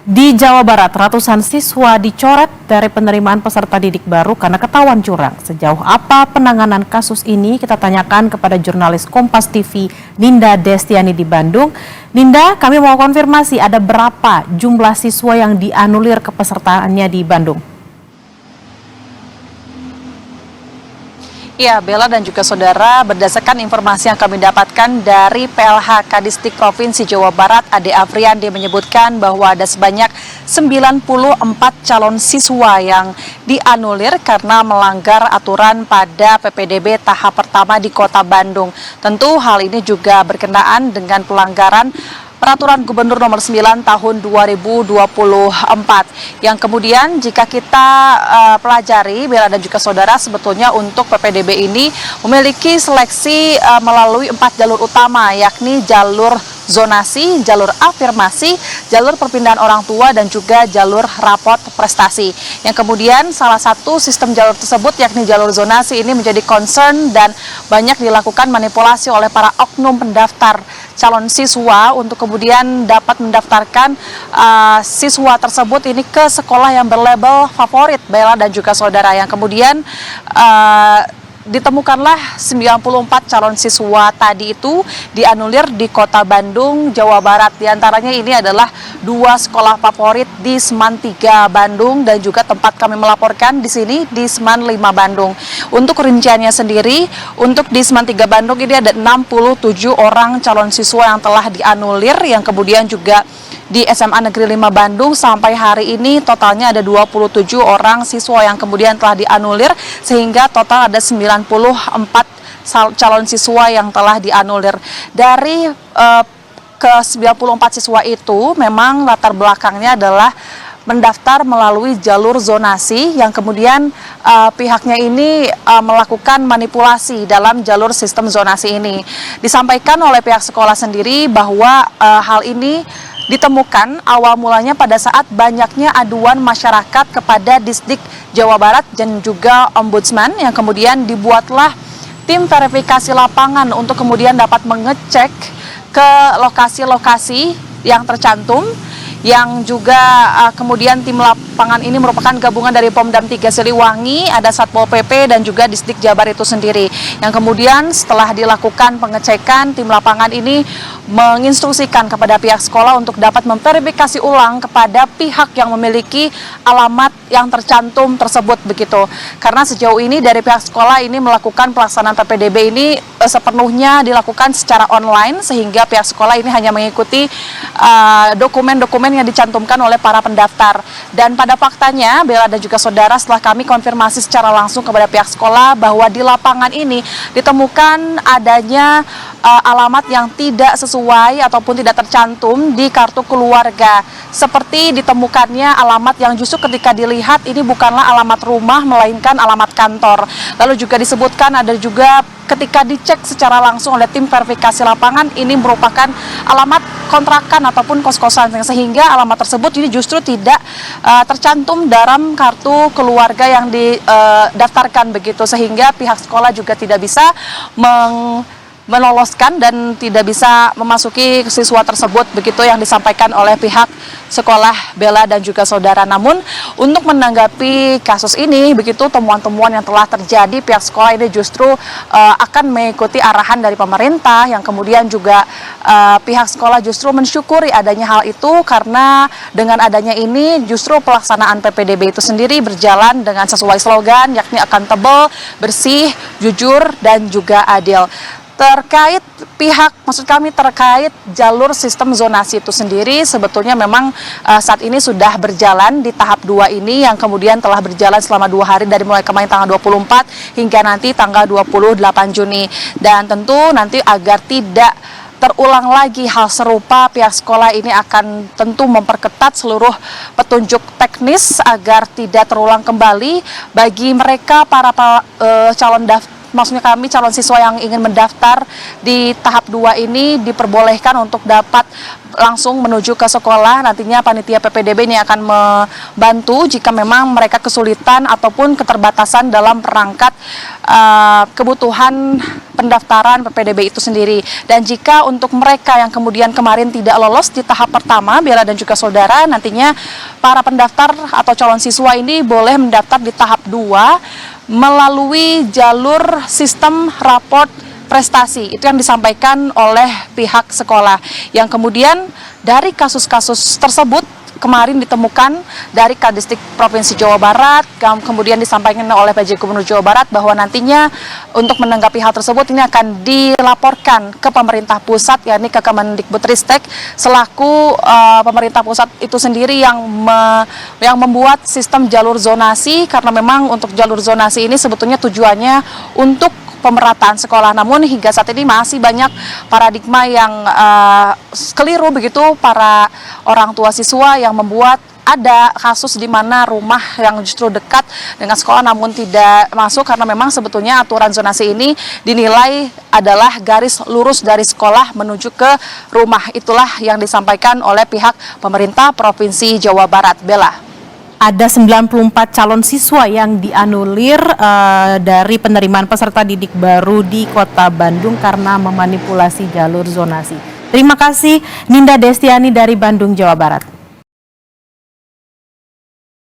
Di Jawa Barat, ratusan siswa dicoret dari penerimaan peserta didik baru karena ketahuan curang. Sejauh apa penanganan kasus ini? Kita tanyakan kepada jurnalis Kompas TV, Ninda Destiani di Bandung. Ninda, kami mau konfirmasi ada berapa jumlah siswa yang dianulir kepesertaannya di Bandung? Ya, Bella dan juga saudara, berdasarkan informasi yang kami dapatkan dari PLH Kadistik Provinsi Jawa Barat, Ade Afriandi menyebutkan bahwa ada sebanyak 94 calon siswa yang dianulir karena melanggar aturan pada PPDB tahap pertama di Kota Bandung. Tentu hal ini juga berkenaan dengan pelanggaran Peraturan Gubernur Nomor 9 Tahun 2024 yang kemudian jika kita pelajari, Bella dan juga saudara, sebetulnya untuk PPDB ini memiliki seleksi melalui 4 jalur utama, yakni jalur zonasi, jalur afirmasi, jalur perpindahan orang tua, dan juga jalur raport prestasi. Yang kemudian salah satu sistem jalur tersebut, yakni jalur zonasi ini menjadi concern dan banyak dilakukan manipulasi oleh para oknum pendaftar calon siswa untuk kemudian dapat mendaftarkan siswa tersebut ini ke sekolah yang berlabel favorit, Bella dan juga saudara, yang kemudian ditemukanlah 94 calon siswa tadi itu dianulir di Kota Bandung, Jawa Barat. Di antaranya ini adalah 2 sekolah favorit di Seman 3 Bandung dan juga tempat kami melaporkan di sini di Seman 5 Bandung. Untuk rinciannya sendiri, untuk di Seman 3 Bandung ini ada 67 orang calon siswa yang telah dianulir, yang kemudian juga di SMA Negeri 5 Bandung sampai hari ini totalnya ada 27 orang siswa yang kemudian telah dianulir, sehingga total ada 94 calon siswa yang telah dianulir. Dari ke 94 siswa itu memang latar belakangnya adalah mendaftar melalui jalur zonasi yang kemudian pihaknya ini melakukan manipulasi dalam jalur sistem zonasi ini. Disampaikan oleh pihak sekolah sendiri bahwa hal ini ditemukan awal mulanya pada saat banyaknya aduan masyarakat kepada Disdik Jawa Barat dan juga Ombudsman, yang kemudian dibuatlah tim verifikasi lapangan untuk kemudian dapat mengecek ke lokasi-lokasi yang tercantum, yang juga kemudian tim lapangan ini merupakan gabungan dari Pomdam 3 Siliwangi, ada Satpol PP dan juga Disdik Jabar itu sendiri. Yang kemudian setelah dilakukan pengecekan, tim lapangan ini menginstruksikan kepada pihak sekolah untuk dapat memverifikasi ulang kepada pihak yang memiliki alamat yang tercantum tersebut begitu. Karena sejauh ini dari pihak sekolah ini melakukan pelaksanaan PPDB ini sepenuhnya dilakukan secara online, sehingga pihak sekolah ini hanya mengikuti dokumen-dokumen yang dicantumkan oleh para pendaftar. Dan pada faktanya, Bella dan juga saudara, setelah kami konfirmasi secara langsung kepada pihak sekolah bahwa di lapangan ini ditemukan adanya alamat yang tidak sesuai ataupun tidak tercantum di kartu keluarga. Seperti ditemukannya alamat yang justru ketika dilihat ini bukanlah alamat rumah melainkan alamat kantor. Lalu juga disebutkan ada juga ketika dicek secara langsung oleh tim verifikasi lapangan ini merupakan alamat kontrakan ataupun kos-kosan, sehingga alamat tersebut ini justru tidak tercantum dalam kartu keluarga yang didaftarkan begitu, sehingga pihak sekolah juga tidak bisa meloloskan dan tidak bisa memasuki siswa tersebut begitu yang disampaikan oleh pihak sekolah, Bella dan juga saudara. Namun untuk menanggapi kasus ini begitu, temuan-temuan yang telah terjadi, pihak sekolah ini justru akan mengikuti arahan dari pemerintah, yang kemudian juga pihak sekolah justru mensyukuri adanya hal itu, karena dengan adanya ini justru pelaksanaan PPDB itu sendiri berjalan dengan sesuai slogan, yakni accountable, bersih, jujur, dan juga adil. Terkait terkait jalur sistem zonasi itu sendiri, sebetulnya memang saat ini sudah berjalan di tahap 2 ini, yang kemudian telah berjalan selama 2 hari dari mulai kemarin tanggal 24 hingga nanti tanggal 28 Juni. Dan tentu nanti agar tidak terulang lagi hal serupa, pihak sekolah ini akan tentu memperketat seluruh petunjuk teknis agar tidak terulang kembali bagi mereka para calon siswa yang ingin mendaftar di tahap 2 ini diperbolehkan untuk dapat langsung menuju ke sekolah. Nantinya panitia PPDB ini akan membantu jika memang mereka kesulitan ataupun keterbatasan dalam perangkat kebutuhan pendaftaran PPDB itu sendiri. Dan jika untuk mereka yang kemudian kemarin tidak lolos di tahap pertama, Bella dan juga saudara, nantinya para pendaftar atau calon siswa ini boleh mendaftar di tahap 2 melalui jalur sistem raport prestasi. Itu yang disampaikan oleh pihak sekolah, yang kemudian dari kasus-kasus tersebut kemarin ditemukan dari Kadistik Provinsi Jawa Barat, kemudian disampaikan oleh PJ Gubernur Jawa Barat bahwa nantinya untuk menanggapi hal tersebut ini akan dilaporkan ke pemerintah pusat, yakni ke Kemendikbudristek, selaku pemerintah pusat itu sendiri yang membuat sistem jalur zonasi, karena memang untuk jalur zonasi ini sebetulnya tujuannya untuk pemerataan sekolah. Namun hingga saat ini masih banyak paradigma yang keliru begitu para orang tua siswa, yang membuat ada kasus di mana rumah yang justru dekat dengan sekolah namun tidak masuk, karena memang sebetulnya aturan zonasi ini dinilai adalah garis lurus dari sekolah menuju ke rumah. Itulah yang disampaikan oleh pihak pemerintah Provinsi Jawa Barat. Bella. Ada 94 calon siswa yang dianulir dari penerimaan peserta didik baru di Kota Bandung karena memanipulasi jalur zonasi. Terima kasih Ninda Destiani dari Bandung, Jawa Barat.